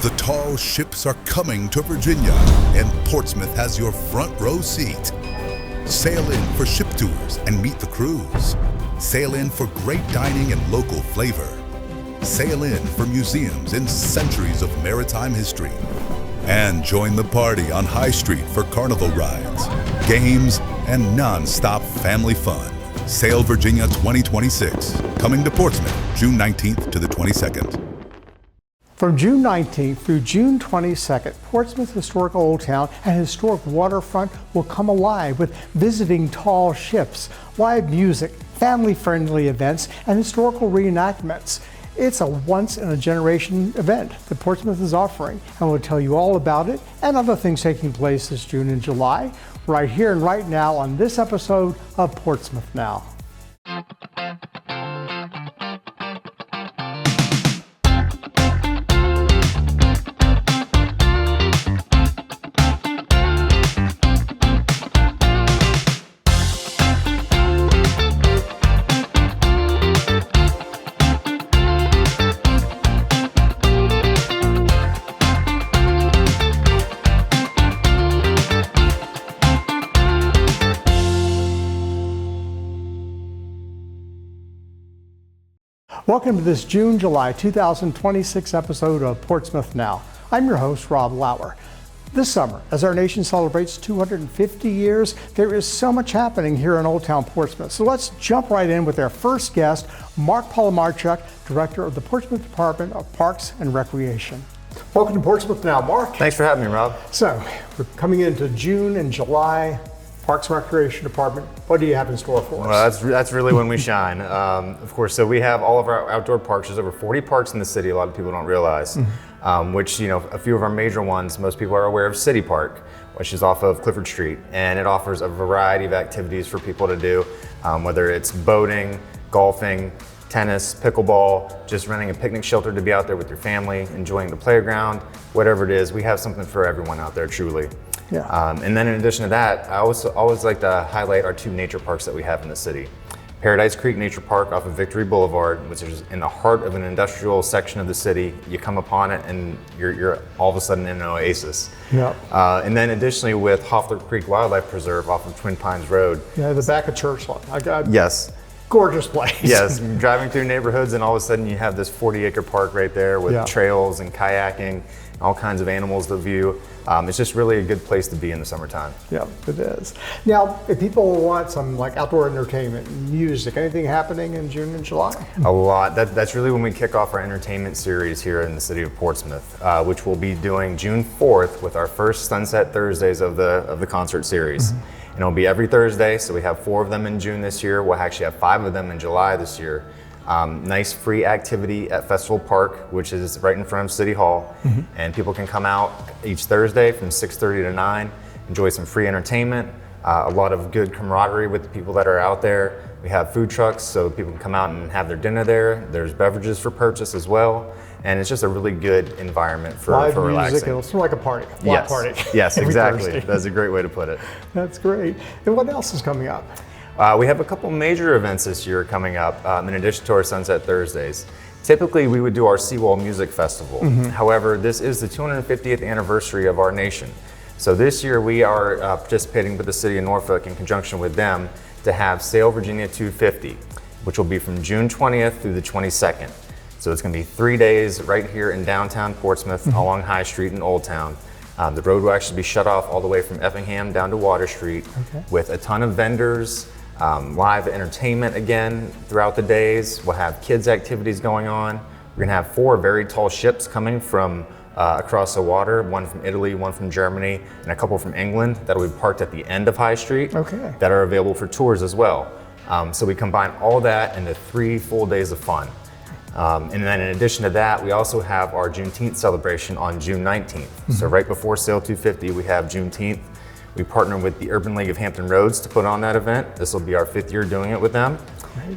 The tall ships are coming to Virginia, and Portsmouth has your front row seat. Sail in for ship tours and meet the crews. Sail in for great dining and local flavor. Sail in for museums and centuries of maritime history. And join the party on High Street for carnival rides, games, and non-stop family fun. Sail Virginia 2026, coming to Portsmouth, June 19th to the 22nd. From June 19th through June 22nd, Portsmouth Historic Old Town and Historic Waterfront will come alive with visiting tall ships, live music, family-friendly events, and historical reenactments. It's a once-in-a-generation event that Portsmouth is offering, and we'll tell you all about it and other things taking place this June and July, right here and right now on this episode of Portsmouth Now. Welcome to this June-July 2026 episode of Portsmouth Now. I'm your host, Rob Lauer. This summer, as our nation celebrates 250 years, there is so much happening here in Old Town Portsmouth. So let's jump right in with our first guest, Mark Polomarchuk, Director of the Portsmouth Department of Parks and Recreation. Welcome to Portsmouth Now, Mark. Thanks for having me, Rob. So, we're coming into June and July. Parks and Recreation Department, what do you have in store for us? Well, that's really when we shine. Of course, so we have all of our outdoor parks. There's over 40 parks in the city, a lot of people don't realize, which, you know, a few of our major ones, most people are aware of City Park, which is off of Clifford Street, and it offers a variety of activities for people to do, whether it's boating, golfing, tennis, pickleball, just renting a picnic shelter to be out there with your family, enjoying the playground, whatever it is, we have something for everyone out there, truly. Yeah. And then in addition to that, I always like to highlight our two nature parks that we have in the city. Paradise Creek Nature Park off of Victory Boulevard, which is in the heart of an industrial section of the city. You come upon it and you're all of a sudden in an oasis. Yeah. And then additionally with Hoffler Creek Wildlife Preserve off of Twin Pines Road. Yeah, the back of Church Lot. Yes. Gorgeous place. Yes, driving through neighborhoods and all of a sudden you have this 40-acre park right there with trails and kayaking, and all kinds of animals to view. It's just really a good place to be in the summertime. Yeah, it is. Now, if people want some like outdoor entertainment, music, anything happening in June and July? A lot. That's really when we kick off our entertainment series here in the city of Portsmouth, which we'll be doing June 4th with our first Sunset Thursdays of the concert series. And it'll be every Thursday, so we have 4 of them in June this year. We'll actually have 5 of them in July this year. Nice free activity at Festival Park, which is right in front of City Hall. And people can come out each Thursday from 6:30 to 9, enjoy some free entertainment, a lot of good camaraderie with the people that are out there. We have food trucks so people can come out and have their dinner there. There's beverages for purchase as well. And it's just a really good environment for Live relaxing. Music, it's sort of like a party, block party. Yes, exactly. Thursday. That's a great way to put it. That's great. And what else is coming up? We have a couple major events this year coming up in addition to our Sunset Thursdays. Typically, we would do our Seawall Music Festival. However, this is the 250th anniversary of our nation. So this year we are participating with the city of Norfolk in conjunction with them to have Sail Virginia 250, which will be from June 20th through the 22nd. So it's going to be 3 days right here in downtown Portsmouth along High Street in Old Town. The road will actually be shut off all the way from Effingham down to Water Street with a ton of vendors, live entertainment again throughout the days. We'll have kids activities going on. We're going to have 4 very tall ships coming from across the water, one from Italy, one from Germany, and a couple from England that will be parked at the end of High Street that are available for tours as well. So we combine all that into 3 full days of fun. And then in addition to that, we also have our Juneteenth celebration on June 19th. So right before Sail 250, we have Juneteenth. We partner with the Urban League of Hampton Roads to put on that event. This will be our 5th year doing it with them.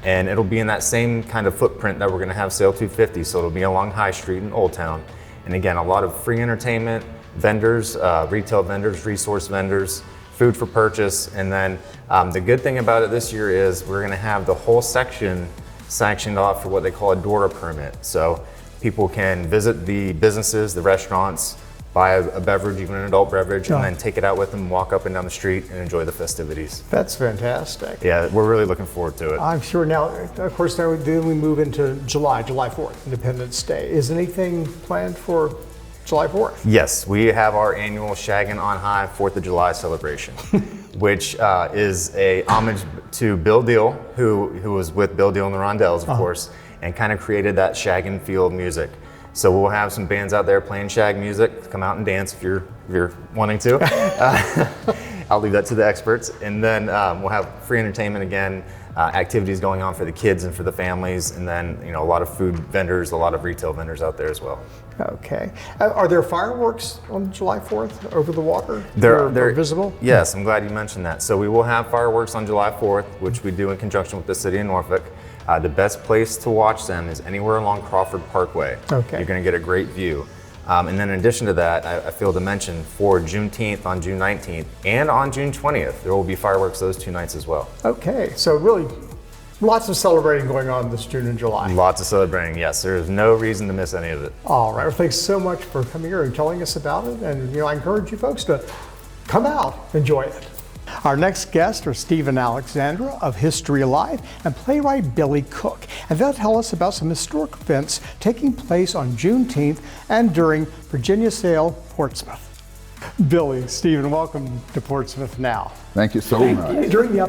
And it'll be in that same kind of footprint that we're gonna have Sail 250. So it'll be along High Street in Old Town. And again, a lot of free entertainment, vendors, retail vendors, resource vendors, food for purchase. And then the good thing about it this year is we're gonna have the whole section sanctioned off for what they call a DORA permit. So People can visit the businesses, the restaurants, buy a beverage, even an adult beverage, and then take it out with them, walk up and down the street and enjoy the festivities. That's fantastic. Yeah, we're really looking forward to it. I'm sure now, of course, then we move into July 4th, Independence Day. Is anything planned for July 4th? Yes, we have our annual Shaggin' on High 4th of July celebration, which is a homage to Bill Deal, who was with Bill Deal and the Rondells, of course, and kind of created that shaggin' feel music. So we'll have some bands out there playing shag music. Come out and dance if you're wanting to. I'll leave that to the experts. And then we'll have free entertainment again, activities going on for the kids and for the families, and then a lot of food vendors, a lot of retail vendors out there as well. Okay. Are there fireworks on July 4th over the water? They're visible? Yes, I'm glad you mentioned that. So we will have fireworks on July 4th, which we do in conjunction with the city of Norfolk. The best place to watch them is anywhere along Crawford Parkway. Okay. You're going to get a great view. And then in addition to that, I failed to mention for Juneteenth on June 19th and on June 20th, there will be fireworks those 2 nights as well. Okay, so really lots of celebrating going on this June and July. Lots of celebrating, yes. There is no reason to miss any of it. All right, well, thanks so much for coming here and telling us about it. And I encourage you folks to come out, enjoy it. Our next guests are Stephen Alexandra of History Alive and playwright Billy Cook, and they'll tell us about some historic events taking place on Juneteenth and during Virginia Sale, Portsmouth. Billy, Stephen, welcome to Portsmouth Now. Thank you so much. During the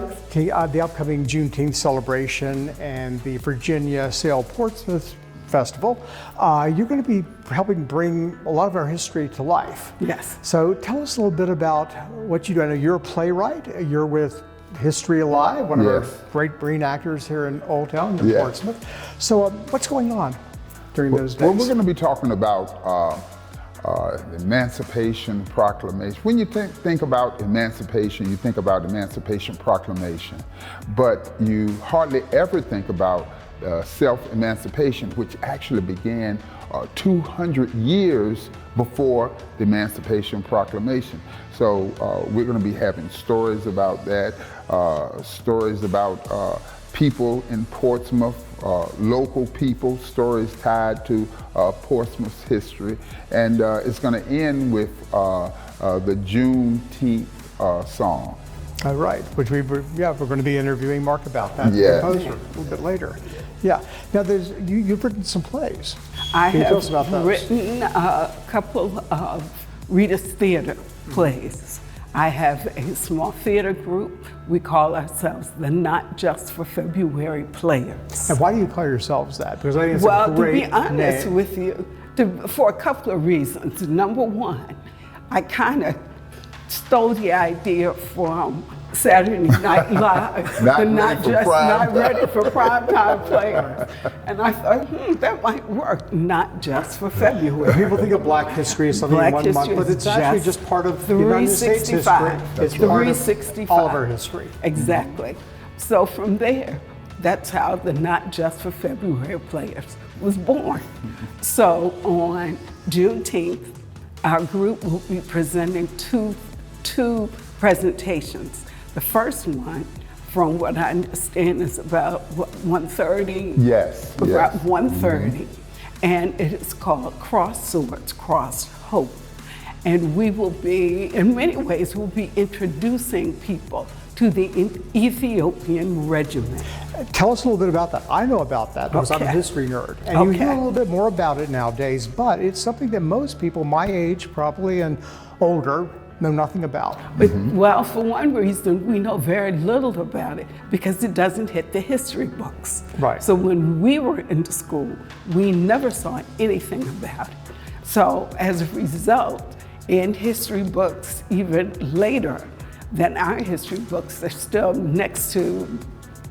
upcoming Juneteenth celebration and the Virginia Sale Portsmouth Festival, you're going to be helping bring a lot of our history to life. Yes. So tell us a little bit about what you do. I know you're a playwright. You're with History Alive, one of our great reenactors here in Old Town in Portsmouth. So what's going on during those days? Well, we're going to be talking about the Emancipation Proclamation. When you think about emancipation, you think about Emancipation Proclamation, but you hardly ever think about self-emancipation, which actually began 200 years before the Emancipation Proclamation. So we're going to be having stories about that, stories about people in Portsmouth, local people, stories tied to Portsmouth's history, and it's going to end with the Juneteenth song. All right, which we're going to be interviewing Mark about that composer a little bit later. Yeah. Now, you've written some plays. I Can you tell us have about those? written a couple of Rita's Theater plays. I have a small theater group. We call ourselves the Not Just for February Players. And why do you call yourselves that? Because I think it's a great to be honest name. with you, for a couple of reasons. Number one, I kind of stole the idea from Saturday Night Live, not ready for primetime players. And I thought, that might work, not just for February. People think of Black history as something in one month, but it's actually just part of the United States history. It's part of all of our history. Exactly. So from there, that's how the Not Just for February Players was born. So on Juneteenth, our group will be presenting two presentations. The first one, from what I understand, is about 1:30. Yes. About 1:30, and it is called Cross Swords, Cross Hope. And we will be, in many ways, we'll be introducing people to the Ethiopian Regiment. Tell us a little bit about that. I know about that because I'm a history nerd. And you hear a little bit more about it nowadays, but it's something that most people my age probably and older know nothing about. But, well, for one reason, we know very little about it because it doesn't hit the history books. Right. So when we were into school, we never saw anything about it. So as a result, in history books, even later than our history books, they're still next to,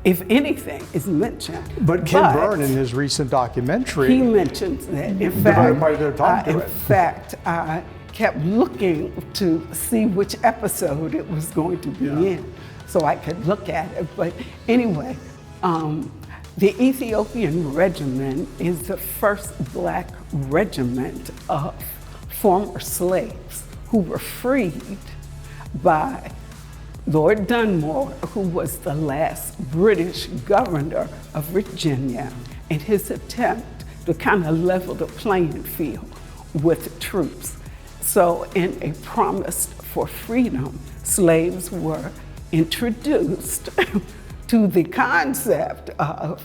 if anything, is mentioned. But Ken Byrne, in his recent documentary, he mentions that. In fact, I kept looking to see which episode it was going to be in, so I could look at it. But anyway, the Ethiopian Regiment is the first Black regiment of former slaves who were freed by Lord Dunmore, who was the last British governor of Virginia, in his attempt to kind of level the playing field with troops. So in a promise for freedom, slaves were introduced to the concept of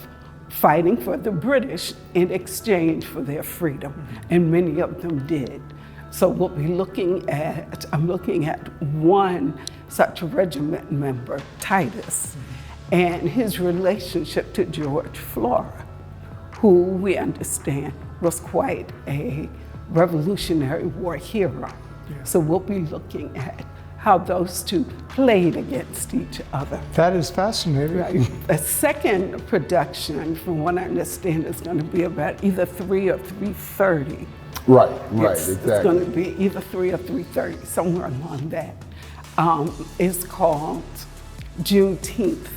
fighting for the British in exchange for their freedom, and many of them did. So we'll be looking at, I'm looking at one such regiment member, Titus, and his relationship to George Lauer, who we understand was quite a Revolutionary War hero. So we'll be looking at how those two played against each other. That is fascinating. Right. The second production, from what I understand, is going to be about either 3 or 3:30. Right, It's going to be either 3 or 3:30, somewhere along that. It's called Juneteenth,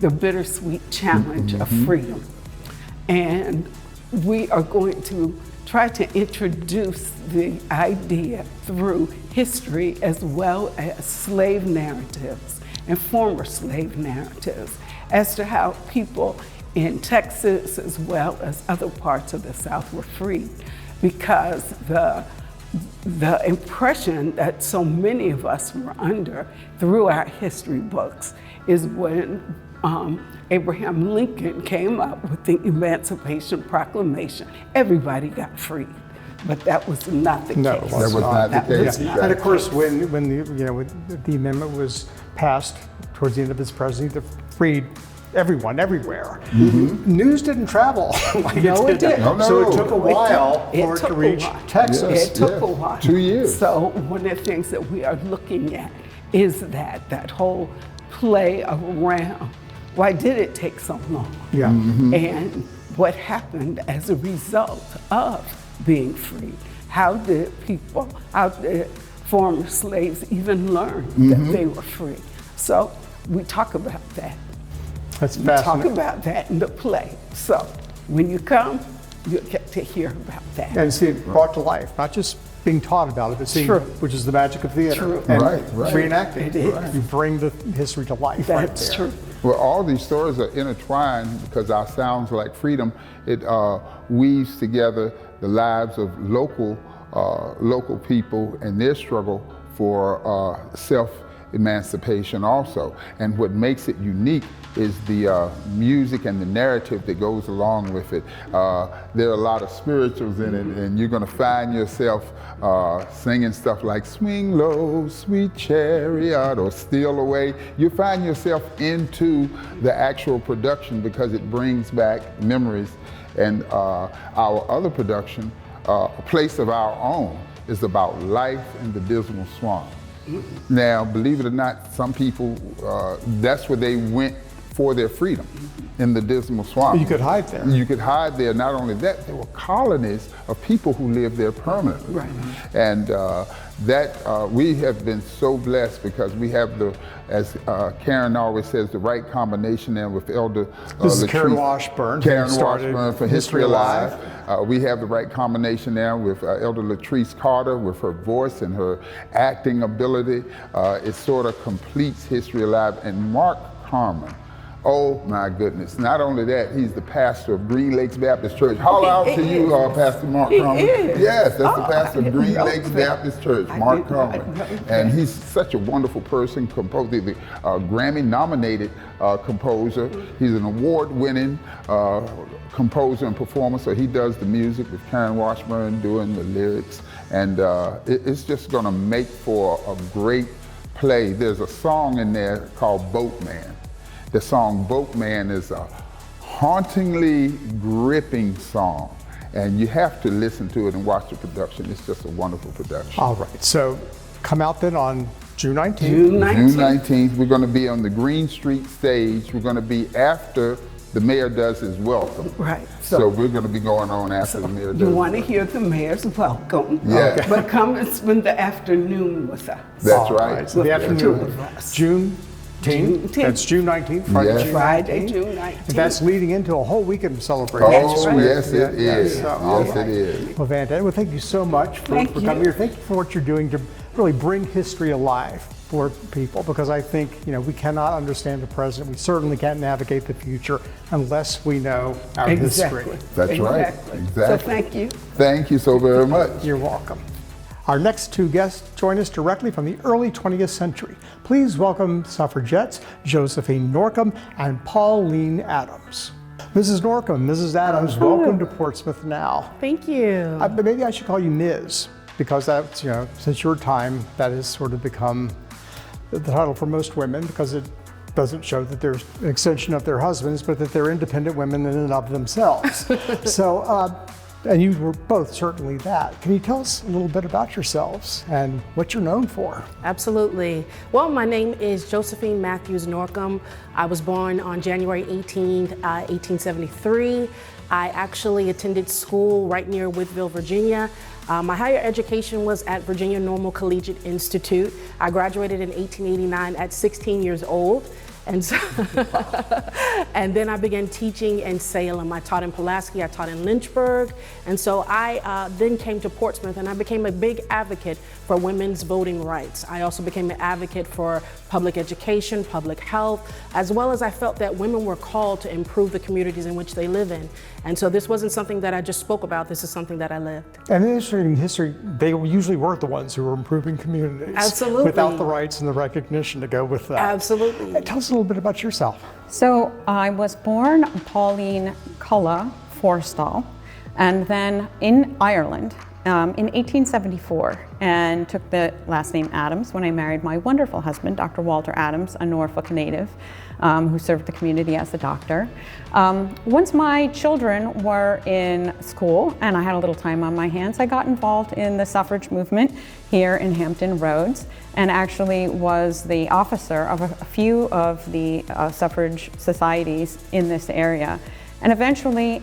the Bittersweet Challenge of Freedom. And we are going to try to introduce the idea through history as well as slave narratives and former slave narratives as to how people in Texas as well as other parts of the South were freed. Because the impression that so many of us were under through our history books is when Abraham Lincoln came up with the Emancipation Proclamation, everybody got freed. But that was not the case. That was not the case. And of course, when the amendment was passed towards the end of his presidency, that freed everyone, everywhere. News didn't travel like it did. No, So it took a while for it to reach Texas. It took a while. 2 years. So one of the things that we are looking at is that whole play around, why did it take so long? Yeah. And what happened as a result of being free? How did former slaves even learn that they were free? So we talk about that. That's We talk fascinating. about that in the play. So when you come, you'll get to hear about that. And see it brought to life, not just being taught about it, but seeing, True. which is the magic of theater. True. And Right. reenacting. It is. You bring the history to life. That's right there. true. Well, all these stories are intertwined because our Sounds Like Freedom, it weaves together the lives of local people and their struggle for self-emancipation also. And what makes it unique is the music and the narrative that goes along with it. There are a lot of spirituals in it, and you're gonna find yourself singing stuff like Swing Low, Sweet Chariot, or Steal Away. You find yourself into the actual production because it brings back memories. And our other production, A Place of Our Own, is about life in the Dismal Swamp. Now, believe it or not, some people, that's where they went for their freedom, in the Dismal Swamp. You could hide there. You could hide there. Not only that, there were colonies of people who lived there permanently. Right. And we have been so blessed because we have as Karen always says, the right combination there with Elder This is Latrice. Karen Washburn. Karen who started Washburn for History Alive. We have the right combination there with Elder Latrice Carter with her voice and her acting ability. It sort of completes History Alive. And Mark Harmon. Oh my goodness. Not only that, he's the pastor of Green Lakes Baptist Church. Holler out to you, Pastor Mark Harmon. Yes, that's the pastor of Green Lakes Baptist Church, Mark Harmon. And he's such a wonderful person, composer, the Grammy-nominated composer. He's an award-winning composer and performer, so he does the music with Karen Washburn doing the lyrics. And it's just gonna make for a great play. There's a song in there called Boatman. The song Boatman is a hauntingly gripping song, and you have to listen to it and watch the production. It's just a wonderful production. All right, so come out then on June 19th. June 19th. June 19th, we're going to be on the Green Street stage. We're going to be after the mayor does his welcome. Right. So we're going to be going on after the mayor does You his want to welcome. hear the mayor's welcome, Yeah. but come and spend the afternoon with us. That's All right. So the With the two afternoon, of us. June 10th. 10th. That's June 19th, Friday, Yes. June Friday, 19th. June 19th. And that's leading into a whole weekend of celebration. Oh, right. yes, it is. So, Yes, it is. Well, Van, well, thank you so much for Thank coming you. here. Thank you for what you're doing to really bring history alive for people, because I think, we cannot understand the present. We certainly can't navigate the future unless we know our history. That's right. Exactly. So thank you. Thank you so very much. You're welcome. Our next two guests join us directly from the early 20th century. Please welcome suffragettes Josephine Norcom and Pauline Adams. Mrs. Norcom, Mrs. Adams, welcome to Portsmouth Now. Thank you. But maybe I should call you Ms., because that's, since your time, that has sort of become the title for most women, because it doesn't show that there's an extension of their husbands, but that they're independent women in and of themselves. So, and you were both certainly that. Can you tell us a little bit about yourselves and what you're known for? Absolutely. Well, my name is Josephine Matthews Norcom. I was born on January 18th, 1873. I actually attended school right near Whitville, Virginia. My higher education was at Virginia Normal Collegiate Institute. I graduated in 1889 at 16 years old. And so, and then I began teaching in Salem. I taught in Pulaski, I taught in Lynchburg. And so I then came to Portsmouth, and I became a big advocate for women's voting rights. I also became an advocate for public education, public health, as well as I felt that women were called to improve the communities in which they live in. And so this wasn't something that I just spoke about, this is something that I lived. And in history, they usually weren't the ones who were improving communities. Absolutely. Without the rights and the recognition to go with that. Absolutely. Tell us a little bit about yourself. So I was born Pauline Culla Forstall, and then in Ireland in 1874, and took the last name Adams when I married my wonderful husband, Dr. Walter Adams, a Norfolk native who served the community as a doctor. Once my children were in school and I had a little time on my hands, I got involved in the suffrage movement here in Hampton Roads, and actually was the officer of a few of the suffrage societies in this area. And eventually,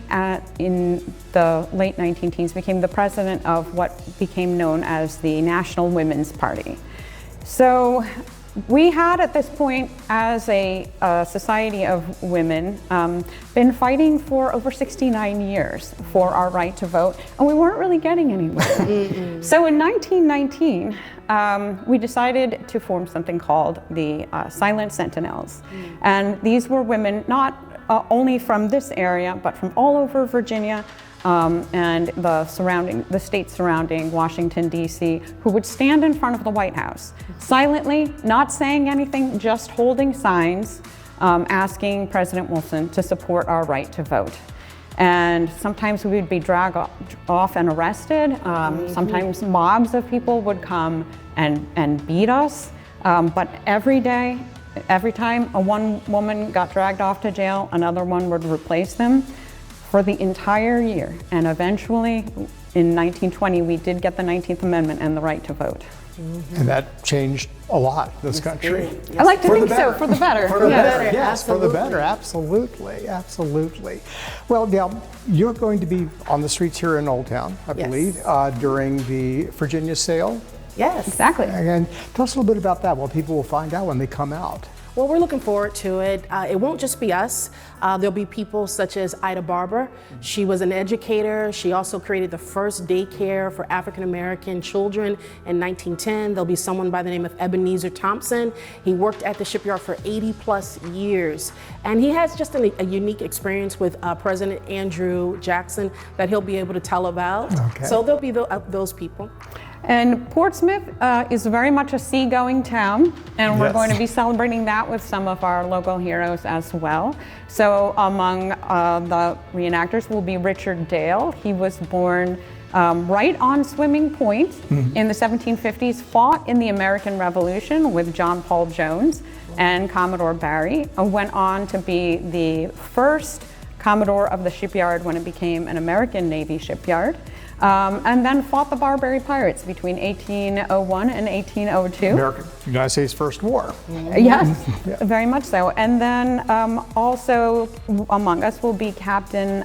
in the late 19-teens, became the president of what became known as the National Women's Party. So we had at this point, as a society of women, been fighting for over 69 years for our right to vote, and we weren't really getting anywhere. So in 1919, we decided to form something called the Silent Sentinels. And these were women not only from this area, but from all over Virginia and the states surrounding Washington, D.C., who would stand in front of the White House, silently, not saying anything, just holding signs, asking President Wilson to support our right to vote. And sometimes we would be dragged off and arrested. Sometimes mobs of people would come and beat us. But every day, every time one woman got dragged off to jail, another one would replace them for the entire year. And eventually, in 1920, we did get the 19th Amendment and the right to vote. And that changed a lot in this country. Yes. I like to think so, for the better. For the better, yes, Absolutely. for the better, absolutely, absolutely. Well, now, you're going to be on the streets here in Old Town, I Yes. believe, during the Virginia sale. Yes. Exactly. And tell us a little bit about that, what people will find out when they come out. Well, we're looking forward to it. It won't just be us. There'll be people such as Ida Barber. She was an educator. She also created the first daycare for African American children in 1910. There'll be someone by the name of Ebenezer Thompson. He worked at the shipyard for 80 plus years. And he has just a unique experience with President Andrew Jackson that he'll be able to tell about. Okay. So there'll be those people. And Portsmouth is very much a seagoing town, and we're Yes. going to be celebrating that with some of our local heroes as well. So among the reenactors will be Richard Dale. He was born right on Swimming Point in the 1750s, fought in the American Revolution with John Paul Jones and Commodore Barry, went on to be the first Commodore of the shipyard when it became an American Navy shipyard. And then fought the Barbary Pirates between 1801 and 1802. United States First War. Yes, very much so. And then also among us will be Captain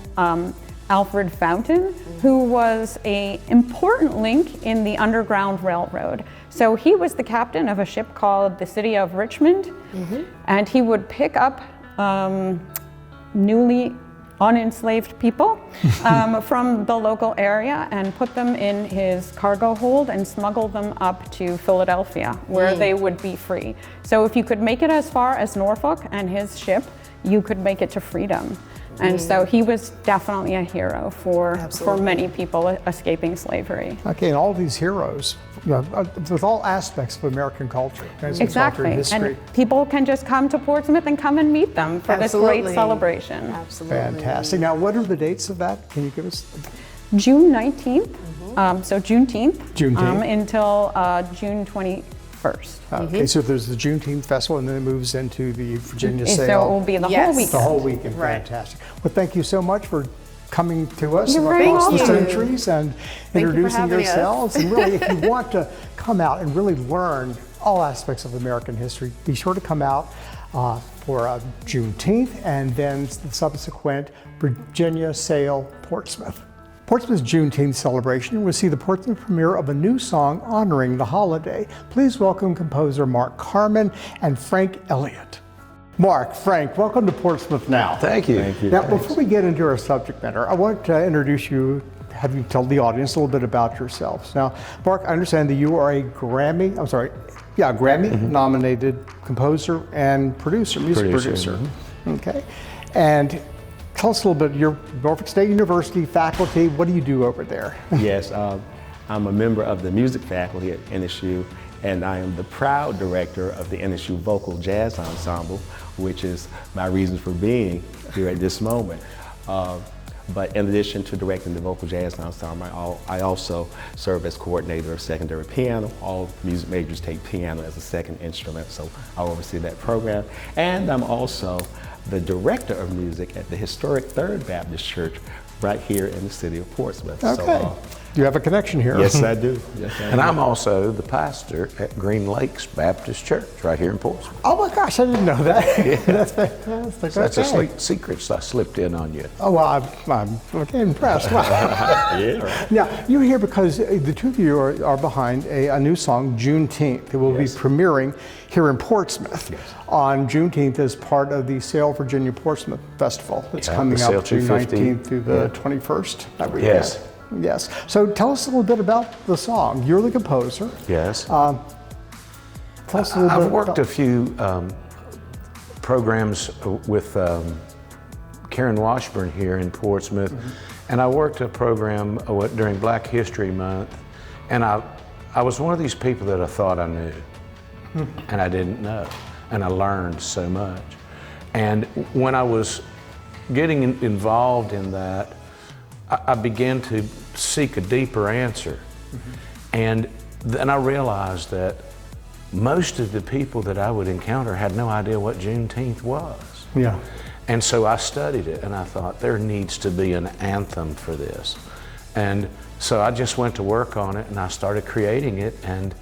Alfred Fountain, who was an important link in the Underground Railroad. So he was the captain of a ship called the City of Richmond, and he would pick up newly unenslaved people from the local area and put them in his cargo hold and smuggle them up to Philadelphia, where they would be free. So if you could make it as far as Norfolk and his ship, you could make it to freedom. And so he was definitely a hero for many people escaping slavery. Okay, and all these heroes, with all aspects of American culture. Exactly, and people can just come to Portsmouth and come and meet them for this great celebration. Absolutely. Fantastic. Now, what are the dates of that? Can you give us? June 19th, so Juneteenth, Juneteenth. Until June 21st. Okay, so there's the Juneteenth festival, and then it moves into the Virginia So sale. it will be the whole weekend. The whole weekend, fantastic. Well, thank you so much for coming to us You're very across the welcome. centuries and introducing yourselves. And really, if you want to come out and really learn all aspects of American history, be sure to come out for Juneteenth and then the subsequent Virginia sale, Portsmouth. Portsmouth's Juneteenth celebration will see the Portsmouth premiere of a new song honoring the holiday. Please welcome composer Mark Carman and Frank Elliott. Mark, Frank, welcome to Portsmouth Now. Thank you. Thank you. Now, before we get into our subject matter, I want to introduce you, have you tell the audience a little bit about yourselves. Now, Mark, I understand that you are a Grammy-nominated composer and producer, music producer. Okay. And tell us a little bit, you're Norfolk State University faculty, what do you do over there? Yes, I'm a member of the music faculty at NSU, and I am the proud director of the NSU Vocal Jazz Ensemble, which is my reason for being here at this moment. But in addition to directing the Vocal Jazz Ensemble, I also serve as coordinator of secondary piano. All music majors take piano as a second instrument, so I oversee that program. And I'm also the director of music at the historic Third Baptist Church right here in the city of Portsmouth. Okay. So, you have a connection here. Yes, I do. Yes, I And do. I'm also the pastor at Green Lakes Baptist Church right here in Portsmouth. Oh my gosh, I didn't know that. That's fantastic. So that's Okay. a secret I slipped in on you. Oh, well, I'm okay, impressed. Wow. Yeah, right. Now, you're here because the two of you are behind a new song, Juneteenth. It will be premiering here in Portsmouth on Juneteenth as part of the Sale Virginia Portsmouth Festival. It's coming the up Sale June 250. 19th through the 21st. That weekend. Yes. Yes. So tell us a little bit about the song. You're the composer. Yes. Tell us a little bit I've worked about a few programs with Karen Washburn here in Portsmouth, and I worked a program during Black History Month, and I was one of these people that I thought I knew, and I didn't know, and I learned so much. And when I was getting involved in that, I began to seek a deeper answer. And then I realized that most of the people that I would encounter had no idea what Juneteenth was. Yeah. And so I studied it and I thought there needs to be an anthem for this. And so I just went to work on it and I started creating it, and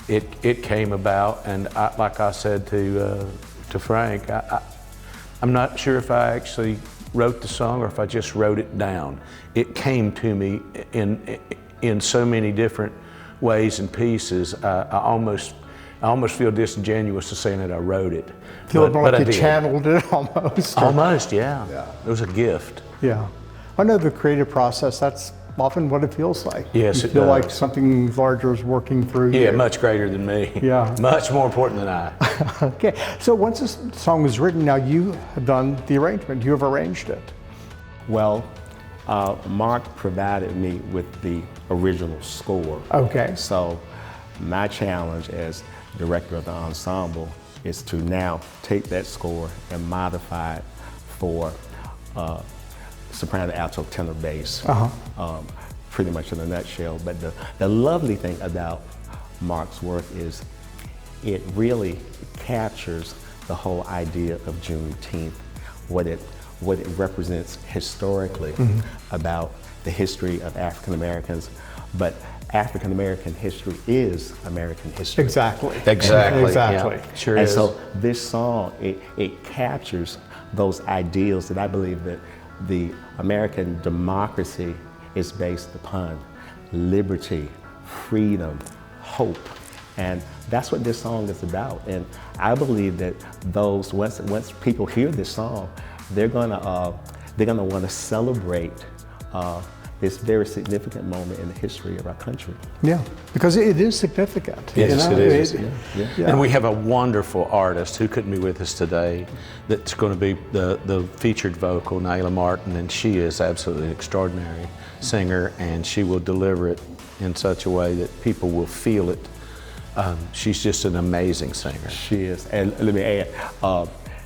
it came about. And like I said to Frank, I'm not sure if I actually wrote the song or if I just wrote it down. It came to me in so many different ways and pieces. I almost feel disingenuous to saying that I wrote it. Feel but like I you did. channeled it almost. Almost, yeah. It was a gift. Yeah. I know the creative process, that's often what it feels like. Yes, you it feel does. like something larger is working through you. Yeah, much greater than me. Yeah. Much more important than I. Okay, so once this song was written, now you have done the arrangement, you have arranged it. Well, Mark provided me with the original score. Okay. So my challenge as director of the ensemble is to now take that score and modify it for soprano, alto, tenor, bass, pretty much in a nutshell. But the lovely thing about Mark's work is it really captures the whole idea of Juneteenth, what it represents historically about the history of African Americans, but African American history is American history. Exactly. Exactly. Exactly. Yeah, sure And is. so this song, it captures those ideals that I believe that the American democracy is based upon: liberty, freedom, hope. And that's what this song is about. And I believe that once people hear this song, they're gonna they're going to want to celebrate this very significant moment in the history of our country. Yeah, because it is significant. Yes, it is. Yeah. And we have a wonderful artist who couldn't be with us today that's going to be the featured vocal, Naila Martin, and she is absolutely an extraordinary singer, and she will deliver it in such a way that people will feel it. She's just an amazing singer. She is, and let me add,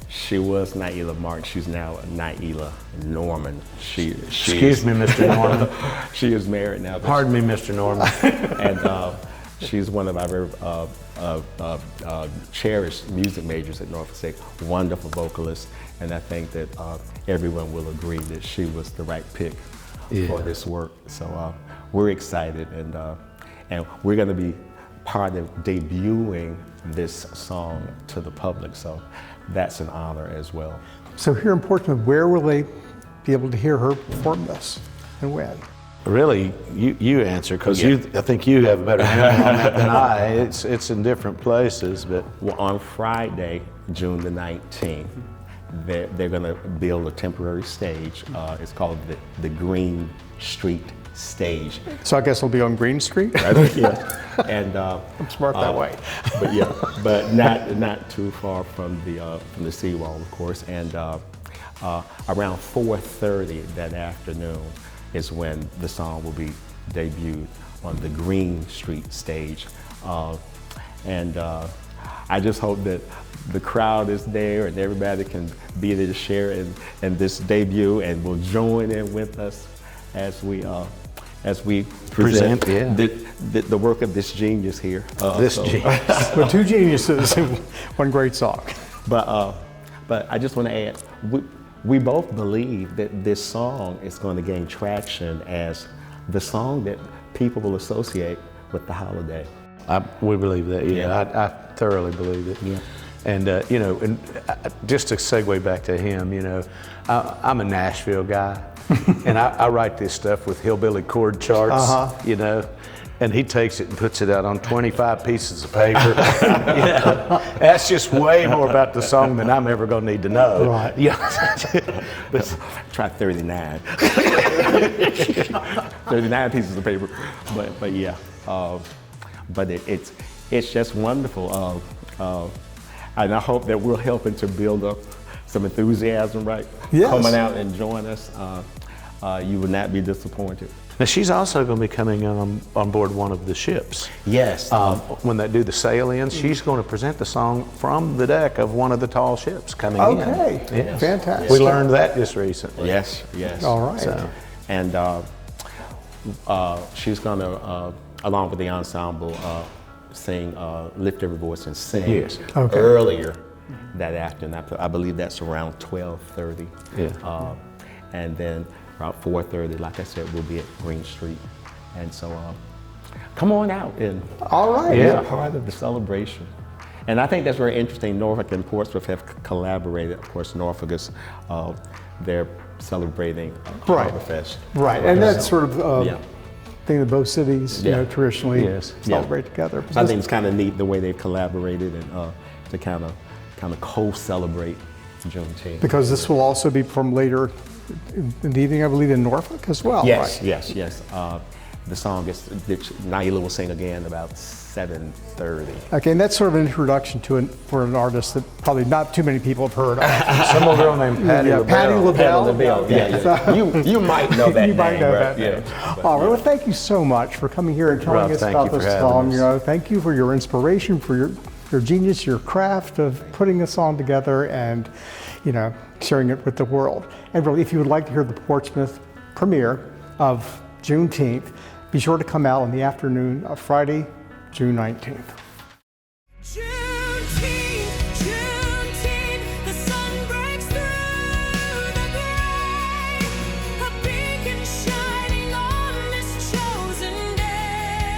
she was Naila Martin. She's now Naila Norman. Excuse me, Mr. Norman. She is married now. Pardon me, Mr. Norman. And she's one of our very cherished music majors at Norfolk State. Wonderful vocalist, and I think that everyone will agree that she was the right pick for this work. So we're excited, and we're going to be part of debuting this song to the public. So that's an honor as well. So here in Portsmouth, where will they be able to hear her perform this and when? Really, you answer, because I think you have a better handle on that than I. It's in different places, but Well, on Friday, June the 19th, they're going to build a temporary stage. It's called the Green Street Stage. So I guess it'll be on Green Street? Right? Yeah. And I'm smart that way. But yeah, but not too far from the seawall, of course. And around 4:30 that afternoon is when the song will be debuted on the Green Street Stage. And I just hope that the crowd is there and everybody can be there to share in this debut and will join in with us as we present the work of this genius here. Genius. Well, two geniuses in one great song. But I just want to add, we both believe that this song is going to gain traction as the song that people will associate with the holiday. We believe that, I thoroughly believe it. Yeah. And and just to segue back to him, I'm a Nashville guy, and I write this stuff with hillbilly chord charts, and he takes it and puts it out on 25 pieces of paper. That's just way more about the song than I'm ever going to need to know. Right. But try 39. 39 pieces of paper, but yeah. But it's just wonderful. And I hope that we're helping to build up some enthusiasm, right? Yes. Coming out and join us. You will not be disappointed. Now, she's also going to be coming on board one of the ships. Yes. When they do the sail-ins, she's going to present the song from the deck of one of the tall ships coming in. Okay, Yes. fantastic. We learned that just recently. Yes. All right. So, And she's going to, along with the ensemble, sing Lift Every Voice and Sing. Yes. Okay. Earlier that afternoon. I believe that's around 12:30. Yeah. And then around 4:30, like I said, we'll be at Green Street. And so come on out and All right. be a part of the celebration. And I think that's very interesting. Norfolk and Portsmouth have collaborated. Of course, Norfolk is, they're celebrating Harborfest. Right, and that's sort of Yeah. thing that both cities, traditionally celebrate together. I think it's kind of neat the way they've collaborated and to kind of co-celebrate Juneteenth. Because this will also be from later in the evening, I believe, in Norfolk as well. Yes, right? yes. The song Naila will sing again about 7:30. Okay, and that's sort of an introduction for an artist that probably not too many people have heard of. some old girl named Patti LaBelle. Patti LaBelle. Yeah. You might know that You name. might know right? that name. Yeah. All right, well, thank you so much for coming here and telling Rob, us thank about you for this having song. us. Thank you for your inspiration, for your genius, your craft of putting this song together and, sharing it with the world. And really, if you would like to hear the Portsmouth premiere of Juneteenth, be sure to come out in the afternoon of Friday, June 19th. Juneteenth, the sun breaks through the gray, a beacon shining on this chosen day.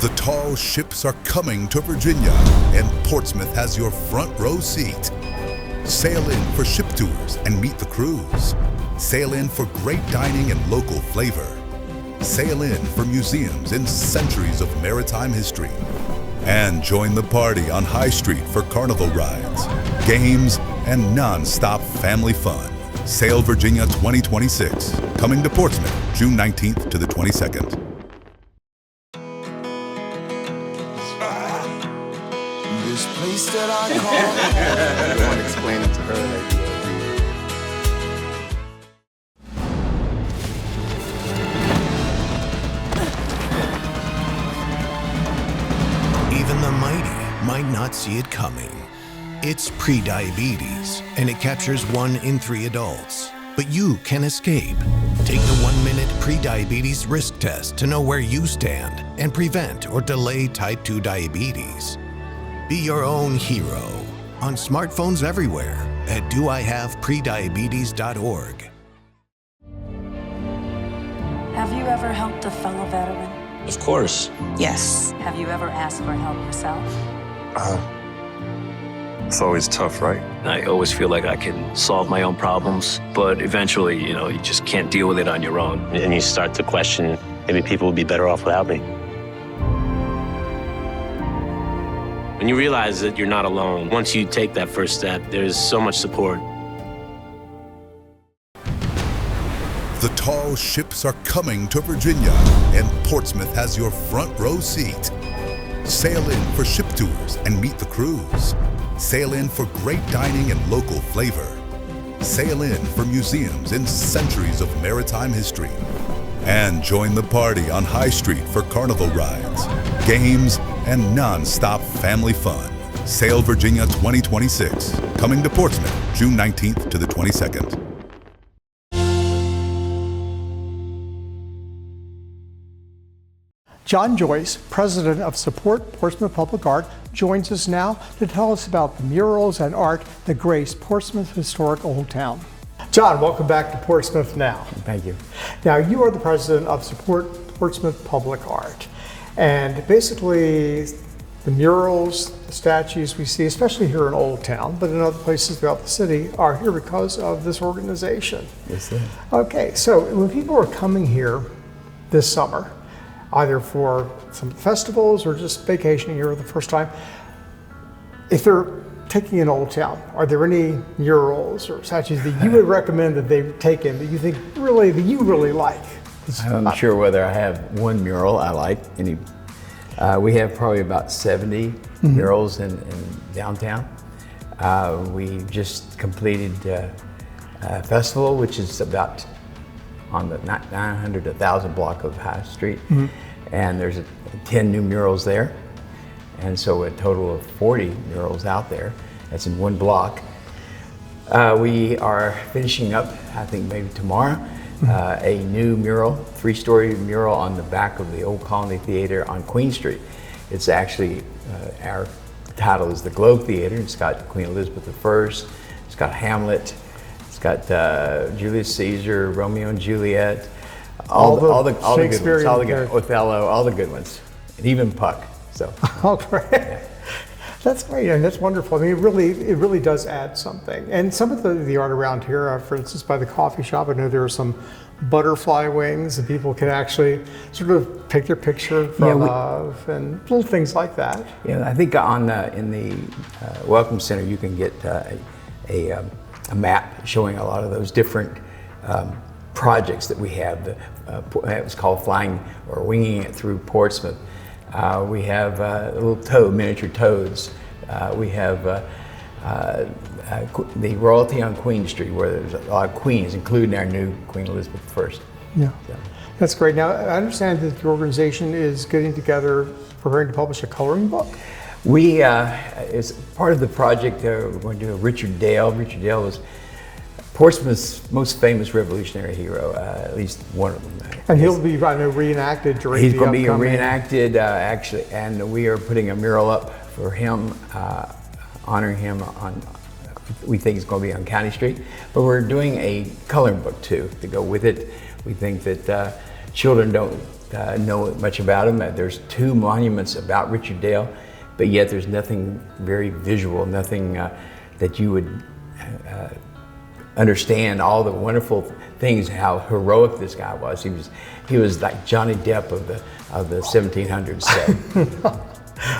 The tall ships are coming to Virginia, and Portsmouth has your front row seat. Sail in for ship tours and meet the crews. Sail in for great dining and local flavor. Sail in for museums and centuries of maritime history. And join the party on High Street for carnival rides, games, and non-stop family fun. Sail Virginia 2026, coming to Portsmouth, June 19th to the 22nd. This place that I call. I don't want to explain it to her that you will. Even the mighty might not see it coming. It's prediabetes, and it captures 1 in 3 adults. But you can escape. Take the 1-minute prediabetes risk test to know where you stand and prevent or delay type 2 diabetes. Be your own hero on smartphones everywhere at doihaveprediabetes.org. Have you ever helped a fellow veteran? Of course. Yes. Have you ever asked for help yourself? It's always tough, right? I always feel like I can solve my own problems, but eventually, you just can't deal with it on your own. And you start to question, maybe people would be better off without me. When you realize that you're not alone, once you take that first step, there's so much support. The tall ships are coming to Virginia, and Portsmouth has your front row seat. Sail in for ship tours and meet the crews. Sail in for great dining and local flavor. Sail in for museums and centuries of maritime history. And join the party on High Street for carnival rides, games, and non-stop family fun. Sail Virginia 2026, coming to Portsmouth, June 19th to the 22nd. John Joyce, president of Support Portsmouth Public Art, joins us now to tell us about the murals and art that grace Portsmouth Historic Old Town. John, welcome back to Portsmouth Now. Thank you. Now, you are the president of Support Portsmouth Public Art. And basically, the murals, the statues we see, especially here in Old Town, but in other places throughout the city, are here because of this organization. Yes, sir. Okay, so when people are coming here this summer, either for some festivals or just vacationing here for the first time, if they're taking in Old Town, are there any murals or statues that you would recommend that they've taken that you think really, that you really like? I'm not sure whether I have one mural I like. We have probably about 70 murals in downtown. We just completed a festival, which is about on the 900 to 1,000 block of High Street. And there's 10 new murals there. And so a total of 40 murals out there. That's in one block. We are finishing up, I think maybe tomorrow, a new mural, 3-story mural on the back of the old Colony Theater on Queen Street. It's actually, our title is the Globe Theater. It's got Queen Elizabeth I, it's got Hamlet, it's got Julius Caesar, Romeo and Juliet, all the good ones, all the good, Othello, all the good ones, and even Puck. So. Oh, great. Yeah. That's great, and that's wonderful. I mean, it really does add something. And some of the art around here, for instance, by the coffee shop, I know there are some butterfly wings that people can actually sort of pick their picture from of, and little things like that. Yeah, I think in the Welcome Center you can get a map showing a lot of those different projects that we have. It was called Flying or Winging It Through Portsmouth. We have little miniature toads. We have the Royalty on Queen Street, where there's a lot of queens, including our new Queen Elizabeth I. Yeah, so. That's great. Now, I understand that your organization is getting together, preparing to publish a coloring book. We, as part of the project, we're going to do a Richard Dale. Richard Dale was Portsmouth's most famous revolutionary hero, at least one of them. And he'll be, I know, reenacted during the upcoming... He's going to be reenacted, actually, and we are putting a mural up for him, honoring him on, we think it's going to be on County Street, but we're doing a coloring book too, to go with it. We think that children don't know much about him. There's 2 monuments about Richard Dale, but yet there's nothing very visual, nothing that you would understand all the wonderful things, how heroic this guy was. He was like Johnny Depp of the 1700s. So.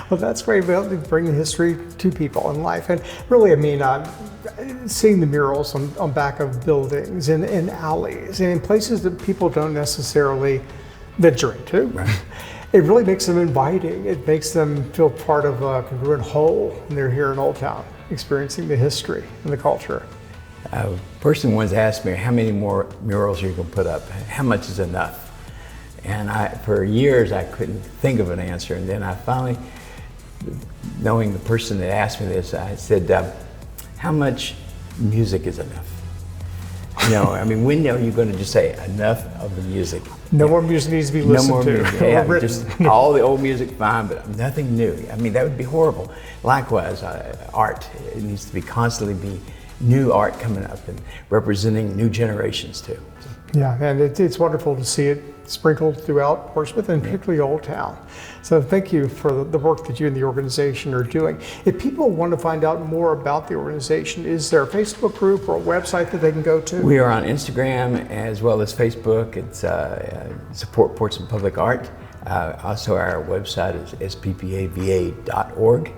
Well, that's great. Well, to bring the history to people in life. And really, I mean, seeing the murals on back of buildings and in alleys and in places that people don't necessarily venture into. Right. It really makes them inviting. It makes them feel part of a congruent whole when they're here in Old Town, experiencing the history and the culture. A person once asked me, how many more murals are you going to put up? How much is enough? And for years, I couldn't think of an answer. And then I finally, knowing the person that asked me this, I said, how much music is enough? You know, I mean, when are you going to just say enough of the music? No more music needs to be listened to. No more music. Yeah, just all the old music, fine, but nothing new. I mean, that would be horrible. Likewise, art, it needs to be constantly new art coming up and representing new generations too. Yeah, and it's wonderful to see it sprinkled throughout Portsmouth and particularly Old Town. So thank you for the work that you and the organization are doing. If people want to find out more about the organization, is there a Facebook group or a website that they can go to? We are on Instagram as well as Facebook. It's Support Portsmouth Public Art. Also our website is sppava.org,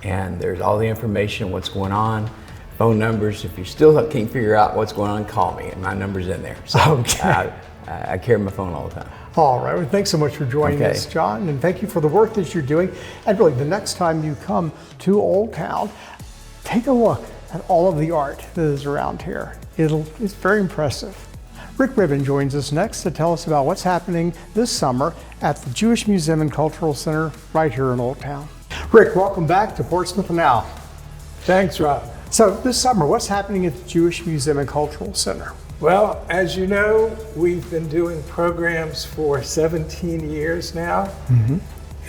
and there's all the information, what's going on. Phone numbers. If you still can't figure out what's going on, call me, and my number's in there. So okay. I carry my phone all the time. All right. Well, thanks so much for joining us, John, and thank you for the work that you're doing. And really, the next time you come to Old Town, take a look at all of the art that is around here. It's very impressive. Rick Ribbon joins us next to tell us about what's happening this summer at the Jewish Museum and Cultural Center right here in Old Town. Rick, welcome back to Portsmouth Now. Thanks, Rob. So this summer, what's happening at the Jewish Museum and Cultural Center? Well, as you know, we've been doing programs for 17 years now. Mm-hmm.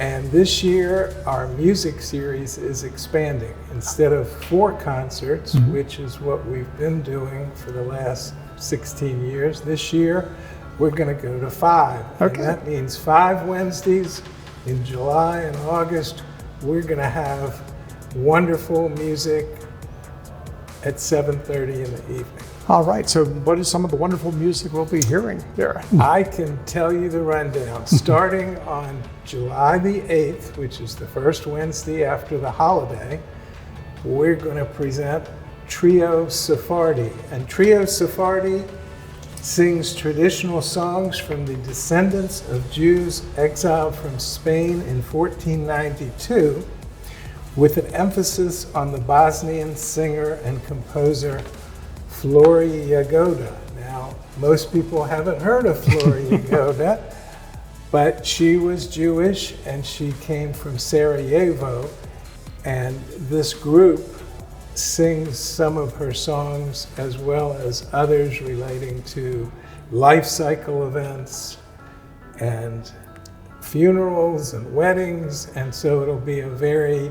And this year, our music series is expanding. Instead of 4 concerts, mm-hmm. which is what we've been doing for the last 16 years, this year, we're going to go to 5. Okay. And that means 5 Wednesdays in July and August. We're going to have wonderful music at 7:30 in the evening. All right, so what is some of the wonderful music we'll be hearing there? I can tell you the rundown. Starting on July the 8th, which is the first Wednesday after the holiday, we're going to present Trio Sephardi. And Trio Sephardi sings traditional songs from the descendants of Jews exiled from Spain in 1492, with an emphasis on the Bosnian singer and composer Flori Jagoda. Now, most people haven't heard of Flori Jagoda, but she was Jewish and she came from Sarajevo, and this group sings some of her songs as well as others relating to life cycle events and funerals and weddings, and so it'll be a very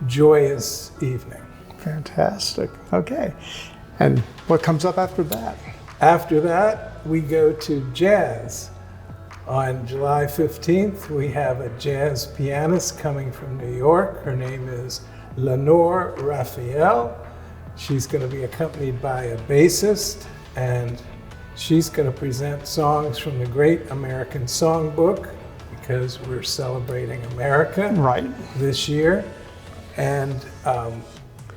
joyous evening. Fantastic. Okay. And what comes up after that? After that, we go to jazz. On July 15th, we have a jazz pianist coming from New York. Her name is Lenore Raphael. She's going to be accompanied by a bassist, and she's going to present songs from the Great American Songbook, because we're celebrating America this year. And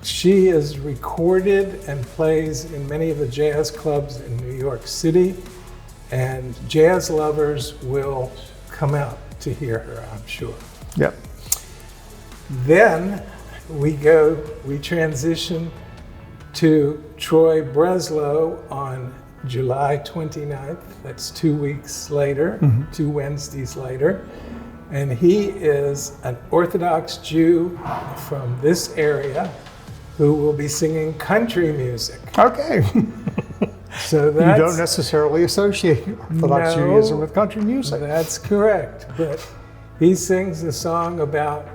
she is recorded and plays in many of the jazz clubs in New York City, and jazz lovers will come out to hear her, I'm sure. Yep. Then we transition to Troy Breslow on July 29th. That's 2 weeks later, 2 Wednesdays later. And he is an Orthodox Jew from this area who will be singing country music. Okay. So that's, you don't necessarily associate Orthodox Judaism with country music. That's correct. But he sings a song about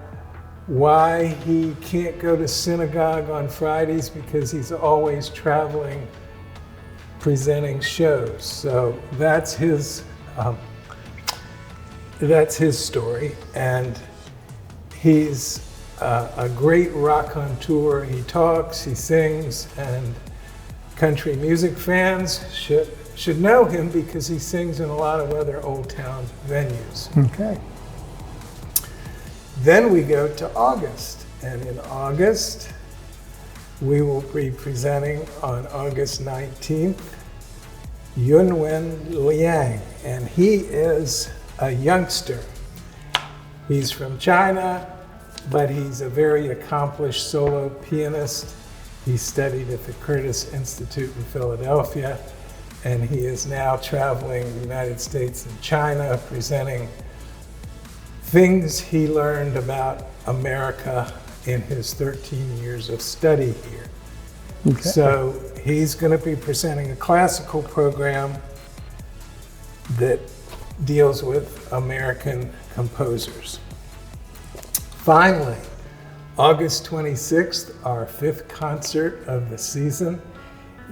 why he can't go to synagogue on Fridays because he's always traveling, presenting shows. So that's his story, and he's a great raconteur. He talks, he sings, and country music fans should know him because he sings in a lot of other Old Town venues. Okay. Then we go to August, and in August, we will be presenting on August 19th, Yunwen Liang, and he is a youngster. He's from China, but he's a very accomplished solo pianist. He studied at the Curtis Institute in Philadelphia, and he is now traveling the United States and China, presenting things he learned about America in his 13 years of study here. Okay. So he's going to be presenting a classical program that deals with American composers. Finally, August 26th, our 5th concert of the season,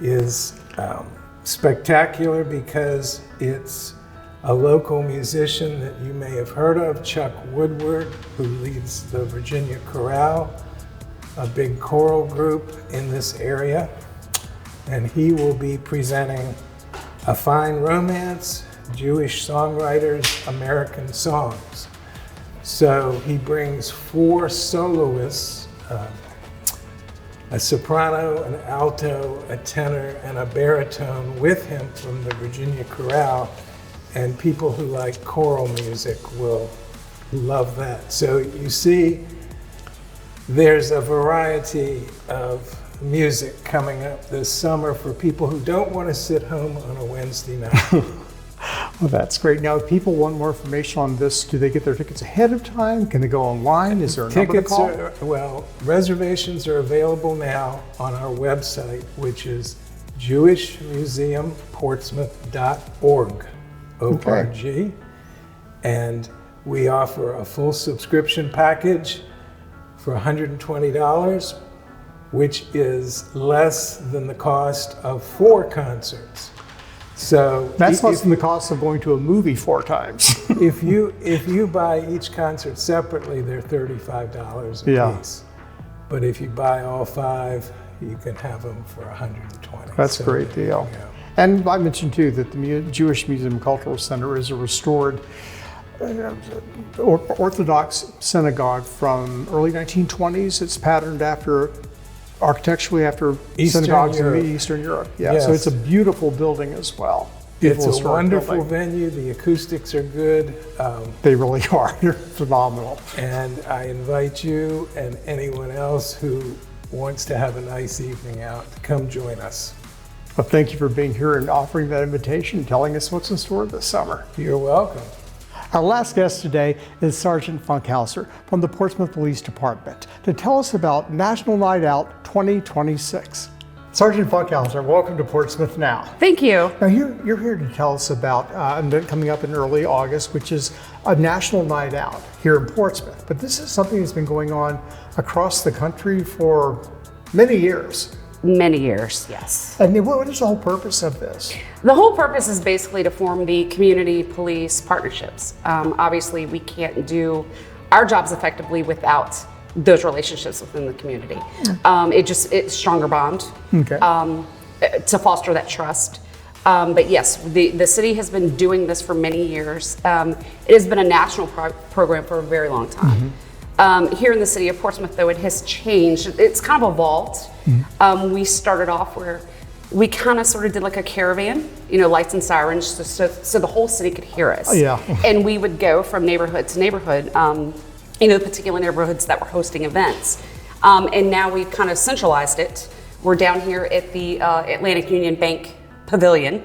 is spectacular because it's a local musician that you may have heard of, Chuck Woodward, who leads the Virginia Chorale, a big choral group in this area. And he will be presenting A Fine Romance, Jewish Songwriters, American Songs. So he brings 4 soloists, a soprano, an alto, a tenor, and a baritone with him from the Virginia Chorale, and people who like choral music will love that. So you see, there's a variety of music coming up this summer for people who don't want to sit home on a Wednesday night. Well, that's great. Now, if people want more information on this, do they get their tickets ahead of time? Can they go online? Is there a number to call? Well, reservations are available now on our website, which is jewishmuseumportsmouth.org. O-R-G. And we offer a full subscription package for $120, which is less than the cost of 4 concerts. So that's less than the cost of going to a movie 4 times. if you buy each concert separately, they're $35 a piece. But if you buy all 5, you can have them for $120. That's a great deal. And I mentioned too that the Jewish Museum Cultural Center is a restored Orthodox synagogue from early 1920s. It's patterned after architecturally after synagogues in Eastern Europe. Yeah, yes. So it's a beautiful building as well. It's a wonderful venue. The acoustics are good. They really are. They're phenomenal. And I invite you and anyone else who wants to have a nice evening out to come join us. Well, thank you for being here and offering that invitation and telling us what's in store this summer. You're welcome. Our last guest today is Sergeant Funkhauser from the Portsmouth Police Department to tell us about National Night Out 2026. Sergeant Funkhauser, welcome to Portsmouth Now. Thank you. Now you're here to tell us about an event coming up in early August, which is a National Night Out here in Portsmouth. But this is something that's been going on across the country for many years. Many years, yes. And what is the whole purpose of this? The whole purpose is basically to form the community police partnerships. Obviously, we can't do our jobs effectively without those relationships within the community. It's stronger bond to foster that trust. But yes, the city has been doing this for many years. It has been a national program for a very long time. Here in the city of Portsmouth, though, it has changed. It's kind of evolved. We started off where we kind of sort of did like a caravan, lights and sirens, so the whole city could hear us. Yeah. And we would go from neighborhood to neighborhood, particular neighborhoods that were hosting events. And now we've kind of centralized it. We're down here at the Atlantic Union Bank Pavilion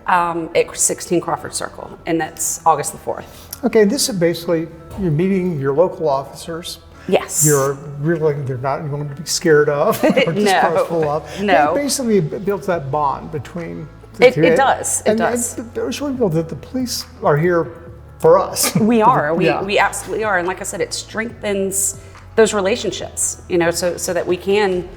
at 16 Crawford Circle, and that's August the 4th. Okay, this is basically, you're meeting your local officers. Yes. They're not going to be scared of or distrustful of. No. It basically builds that bond between the two. It does. And showing people that the police are here for us. We are. We absolutely are. And like I said, it strengthens those relationships, so that we can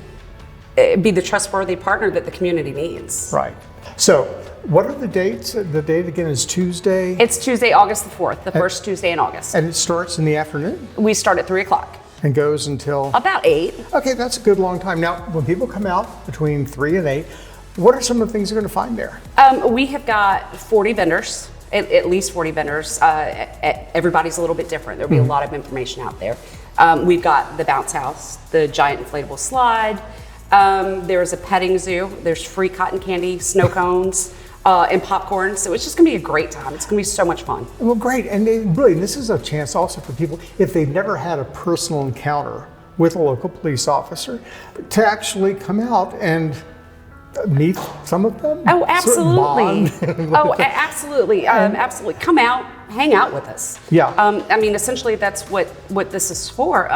be the trustworthy partner that the community needs. Right. So, what are the dates? The date again is Tuesday? It's Tuesday, August the 4th, the first Tuesday in August. And it starts in the afternoon? We start at 3 o'clock. And goes until? About 8. Okay, that's a good long time. Now, when people come out between 3 and 8, what are some of the things they're going to find there? We have got 40 vendors at least 40 vendors. Everybody's a little bit different. There'll be a lot of information out there. We've got the bounce house, the giant inflatable slide. There's a petting zoo. There's free cotton candy, snow cones, and popcorn. So it's just gonna be a great time. It's gonna be so much fun. Well, great. And really, this is a chance also for people, if they've never had a personal encounter with a local police officer, to actually come out and meet some of them. Oh, absolutely. Absolutely. Absolutely. Come out, hang out with us. Yeah. I mean, essentially, that's what this is for.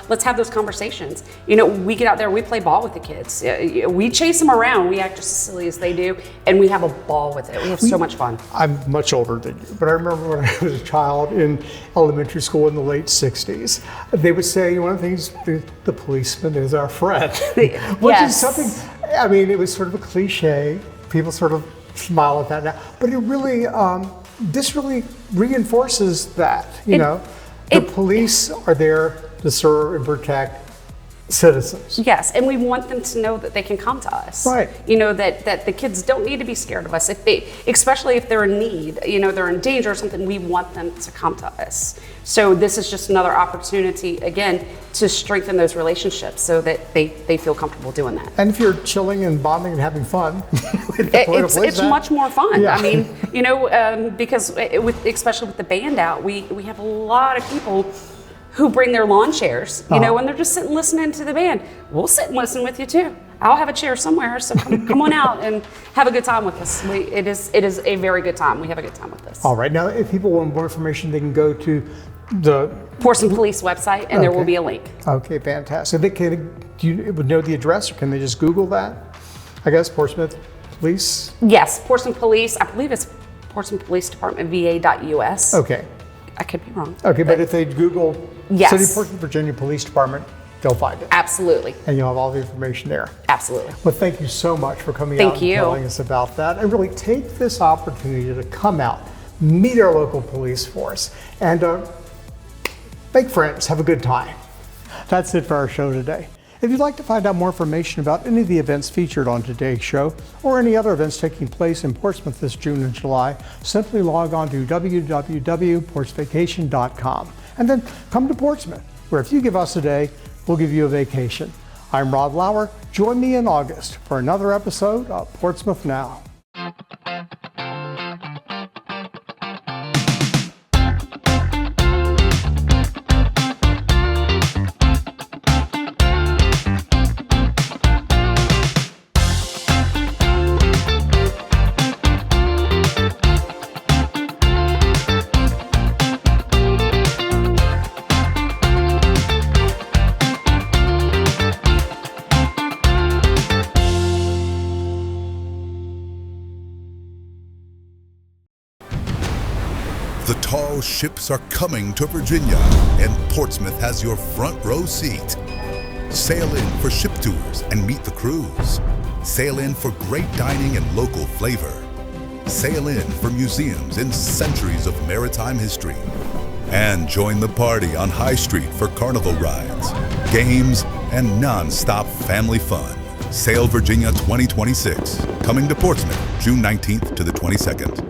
Let's have those conversations. You know, we get out there, we play ball with the kids. We chase them around. We act just as silly as they do, and we have a ball with it. We have so much fun. I'm much older than you, but I remember when I was a child in elementary school in the late 60s, they would say one of the things, the policeman is our friend, which is something, I mean, it was sort of a cliche. People sort of smile at that now, but it really, this really reinforces that, the police are there to serve and protect citizens. Yes, and we want them to know that they can come to us. Right. You know, that the kids don't need to be scared of us. Especially if they're in need, they're in danger or something, we want them to come to us. So this is just another opportunity, again, to strengthen those relationships so that they feel comfortable doing that. And if you're chilling and bonding and having fun, it's much more fun. Yeah. I mean, because especially with the band out, we have a lot of people who bring their lawn chairs, and they're just sitting listening to the band. We'll sit and listen with you too. I'll have a chair somewhere, so come on out and have a good time with us. It is a very good time. We have a good time with this. All right, now if people want more information, they can go to the Portsmouth Police website, and there will be a link. Okay, fantastic. Do you know the address, or can they just Google that? I guess Portsmouth Police? Yes, Portsmouth Police. I believe it's Portsmouth Police Department VA.us. Okay. I could be wrong. Okay, but if they Google Yes. City of Portsmouth, Virginia Police Department, they'll find it. Absolutely. And you'll have all the information there. Absolutely. Well, thank you so much for coming Thank out you. and telling us about that. And really take this opportunity to come out, meet our local police force, and make friends, have a good time. That's it for our show today. If you'd like to find out more information about any of the events featured on today's show, or any other events taking place in Portsmouth this June and July, simply log on to www.portsvacation.com and then come to Portsmouth, where if you give us a day, we'll give you a vacation. I'm Rod Lauer. Join me in August for another episode of Portsmouth Now. The tall ships are coming to Virginia, and Portsmouth has your front row seat. Sail in for ship tours and meet the crews. Sail in for great dining and local flavor. Sail in for museums and centuries of maritime history. And join the party on High Street for carnival rides, games, and non-stop family fun. Sail Virginia 2026, coming to Portsmouth, June 19th to the 22nd.